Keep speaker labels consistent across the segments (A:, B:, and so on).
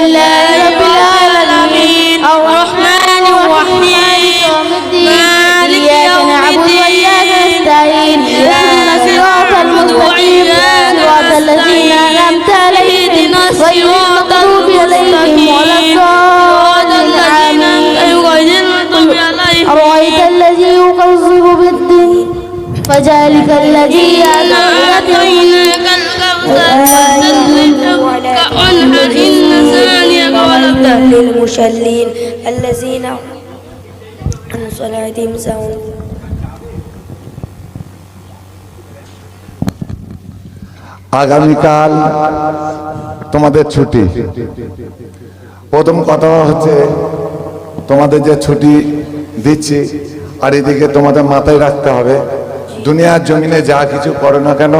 A: لله رب العالمين الرحمن الرحيم مالك يوم الدين إياك نستعين اهدنا الصراط المستقيم صراط الذين أنعمت عليهم غير المغضوب عليهم ولا الضالين أرأيت الذي يكذب بالدين فذلك الذي يدعو
B: للمصلين الذين عن صلاتهم ساهون
C: আগামীকাল তোমাদের ছুটি। প্রথম কথা হচ্ছে তোমাদের যে ছুটি দিচ্ছি, আর এদিকে তোমাদের মাথায় রাখতে হবে দুনিয়ার জমিনে যা কিছু করো না কেন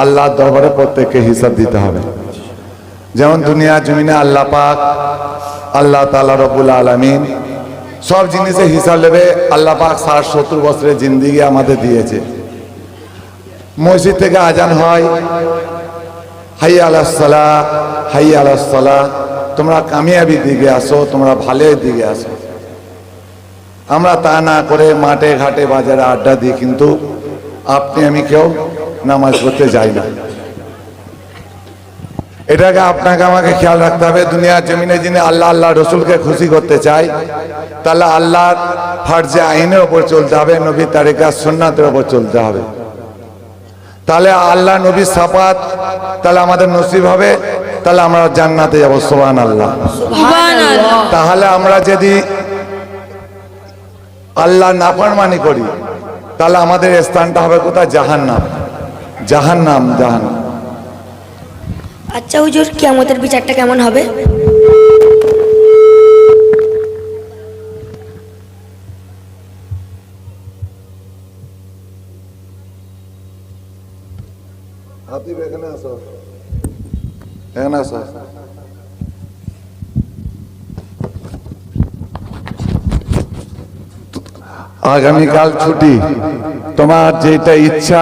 C: আল্লাহর দরবারে প্রত্যেককে হিসাব দিতে হবে। যেমন দুনিয়ার জমিনে আল্লাহ পাক আল্লাহ তাআলা রব্বুল আলামিন সব জিনিসের হিসাব নেবে। আল্লাহ পাক 60-70 বছরের জিন্দেগি আমাদের দিয়েছে। মসজিদ থেকে আজান হয়, হাইয়া আলাস সালাহ হাইয়া আলাস সালাহ, তোমরা কামিয়াবির দিকে আসো, তোমরা ভালোর দিকে আসো। আমরা তা না করে মাঠে ঘাটে বাজারে আড্ডা দিই, কিন্তু আপনি আমি কেউ নামাজ পড়তে যাই না। এটাকে আপনাকে আমাকে খেয়াল রাখতে হবে। দুনিয়ার জমিনে যিনি আল্লাহ আল্লাহ রসুলকে খুশি করতে চায়, তাহলে আল্লাহর ফরজে আইনের ওপর চলতে হবে, নবীর তারিকা সুন্নাতের ওপর চলতে হবে। তাহলে আল্লাহ নবীর সাফাত তাহলে আমাদের নসিব হবে, তাহলে আমরা জান্নাতে যাবো। সুবহানাল্লাহ। তাহলে আমরা যদি আল্লাহ নাফরমানি করি, তাহলে আমাদের স্থানটা হবে কোথায়? জাহান্নাম, জাহান্নাম, জাহান্নাম।
B: আচ্ছা হুজুর, কিয়ামতের বিচারটা কেমন হবে?
C: এখানে আসো, এখানে আসো। আগামীকাল ছুটি, তোমার যেটা ইচ্ছা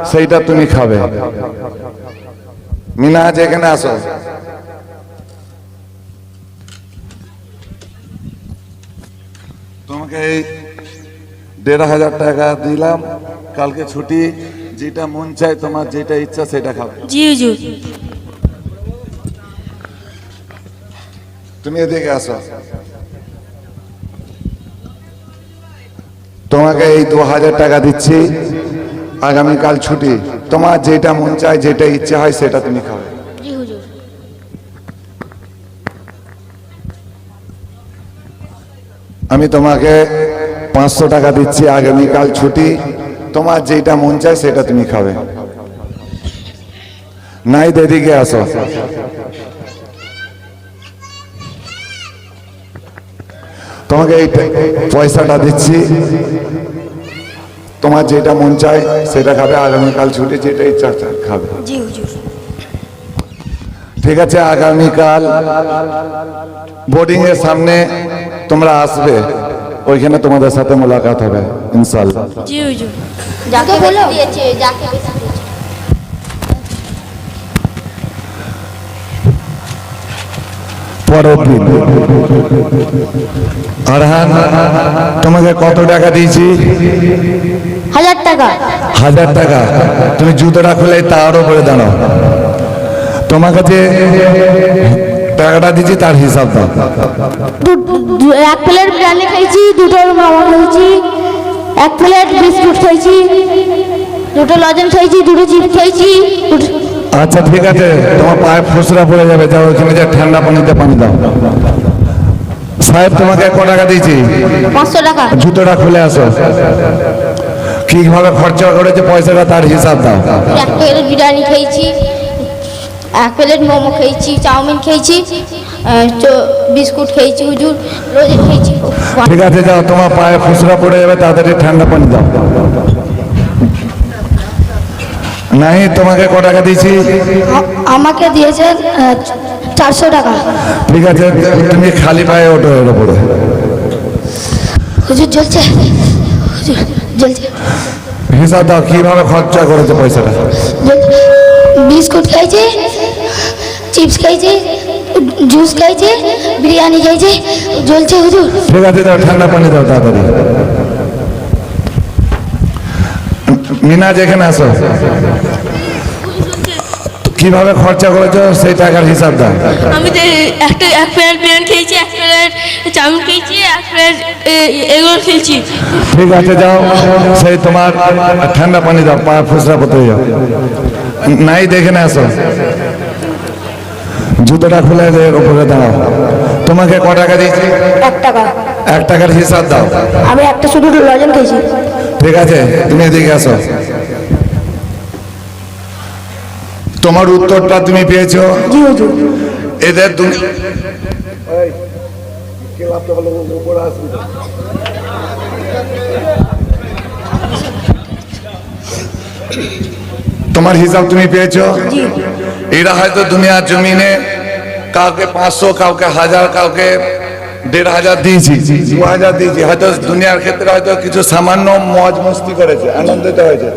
C: সেইটা তুমি খাবে। মিনাজ এখানে আসো। তোমাকে এই 1500 টাকা দিলাম, কালকে ছুটি, যেটা মন চায় তোমার যেটা ইচ্ছা সেটা খাবে।
A: জি হুজুর।
C: তুমি এদিকে আসো। তোমাকে এই 2000 টাকা দিচ্ছি, আগামীকাল ছুটি, তোমার যেটা মন চায় যেটা ইচ্ছা হয় সেটা তুমি খাবে।
A: জি হুজুর।
C: আমি তোমাকে 500 টাকা দিচ্ছি, আগামীকাল ছুটি, তোমার যেটা মন চায় সেটা তুমি খাবে। নাই এদিকে আসো। তোমাকে এই পয়সাটা দিচ্ছি, তোমার যেটা মন চায় সেটা খাবে, আগামীকাল ছুটি, যেটা ইচ্ছা খাবে।
B: জি হুজুর।
C: ঠিক আছে, আগামীকাল বোর্ডিং এর সামনে তোমরা আসবে, ওইখানে তোমাদের সাথে মোলাকাত হবে ইনশাআল্লাহ।
A: জি হুজুর।
B: যাকে বলো দিয়েছে, যাকে বেশি দিয়েছে।
C: পরের দিন আরহান, তোমাকে কত টাকা দিয়েছি?
A: 1000 টাকা।
C: 1000 টাকা। তুমি জুতোটা খুলে তার উপরে দাঁড়াও। তোমাকে যে টাকাটা দিয়েছি তার হিসাব দাও।
A: এক প্লেট বিরিয়ানি খাইছি, 2টো মোমো খাইছি, 1 প্লেট বিস্কুট খাইছি, 2টো লজেন্স খাইছি, 2টো চিপস খাইছি।
C: আচ্ছা ঠিক আছে, তোমার পায়ে ফুসরা পড়ে যাবে, যাও ওখানে যা ঠান্ডা পানিতে পানি দাও। সাহেব তোমাকে কত টাকা দিয়েছি?
A: 500 টাকা।
C: জুতোটা খুলে আসো। কিভাবে খরচা করেছে পয়সাটা তার হিসাব দাও।
A: 1 প্লেট বিরিয়ানি খাইছি, 1 প্লেট মোমো খাইছি, চাউমিন খাইছি, বিস্কুট খাইছি হুজুর, লজেন্স খাইছি।
C: ঠিক আছে, যাও, তোমার পায়ে ফুসরা পড়ে যাবে, তাড়াতাড়ি ঠান্ডা পানি দাও। নাই তোমাকে কত টাকা দিয়েছি?
B: আমাকে দিয়েছেন 400 টাকা।
C: ঠিক আছে, তুমি খালি পায়ে ওঠো এর উপরে।
B: হুজুর জ্বলছে, হুজুর জ্বলছে।
C: হিসাব দাও কিভাবে খরচা করেছে পয়সাটা।
B: বিস্কুট খাইছি, চিপস খাইছি, জুস খাইছে, বিরিয়ানি খাইছে, জ্বলছে হুজুর।
C: ঠিক আছে, দাও ঠান্ডা পানি দাও তাড়াতাড়ি। মিনা যেখানে আসো, কিভাবে খরচা করেছো সেই টাকার হিসাব দাও।
D: আমি তো এক প্লেট বিরিয়ানি খেয়েছি, এক প্লেট চাউমিন খেয়েছি, এক প্লেট এগুলো খেয়েছি।
C: ঠিক আছে, যাও সেই তোমার ঠান্ডা পানি দাও, পা ফুসরা পড়তে যাও। নাই দেখে না আসো, জুতোটা খুলে এর উপরে দাঁড়াও। তোমাকে ক টাকা দিয়েছি?
B: 1 টাকা।
C: 1 টাকার হিসাব দাও।
B: আমি একটা শুধু লজেন খেয়েছি।
C: ঠিক আছে, তুমি এদিকে আসো। তোমার উত্তরটা তুমি পেয়েছো।
B: জি হুজুর।
C: এদের তোমার হিসাব তুমি পেয়েছো। এরা হয়তো দুনিয়ার জমিনে কাউকে 500, কাউকে 1000, কাউকে 1500 দিয়েছি, 2000 দিয়েছি। হয়তো দুনিয়ার ক্ষেত্রে হয়তো কিছু সামান্য মজ মস্তি করেছে, আনন্দিত হয়েছে।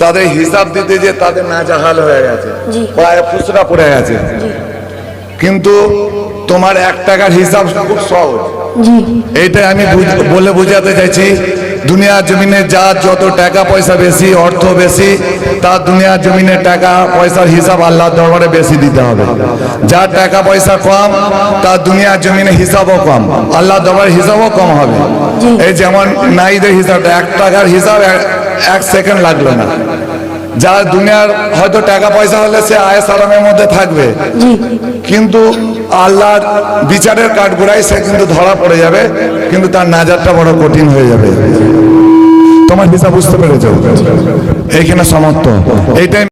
C: তাদের হিসাব দিতে যে তাদের নাজাহাল হয়ে গেছে, পায়ে ফুসরা পড়ে গেছে। কিন্তু তোমার 1 টাকার হিসাব খুব সহজ। এইটাই আমি বলে বোঝাতে চাইছি, দুনিয়ার জমিনে যার যত টাকা পয়সা বেশি, অর্থ বেশি, তার দুনিয়ার জমিনে টাকা পয়সার হিসাব আল্লাহর দরবারে বেশি দিতে হবে। যার টাকা পয়সা কম, তার দুনিয়ার জমিনে হিসাবও কম, আল্লাহর দরবারে হিসাবও কম হবে। এই যেমন নাইদের হিসাবটা, 1 টাকার হিসাব 1 সেকেন্ড লাগলো না। যার দুনিয়ার হয়তো টাকা পয়সা হলে সে আয়েস আরামের মধ্যে থাকবে, কিন্তু আল্লাহর বিচারের কাঠগড়ায় সে কিন্তু ধরা পড়ে যাবে, কিন্তু তার নাজাতটা বড় কঠিন হয়ে যাবে। তোমার হিসাব বুঝতে পেরেছো? এইখানে সমর্থ এইটাই।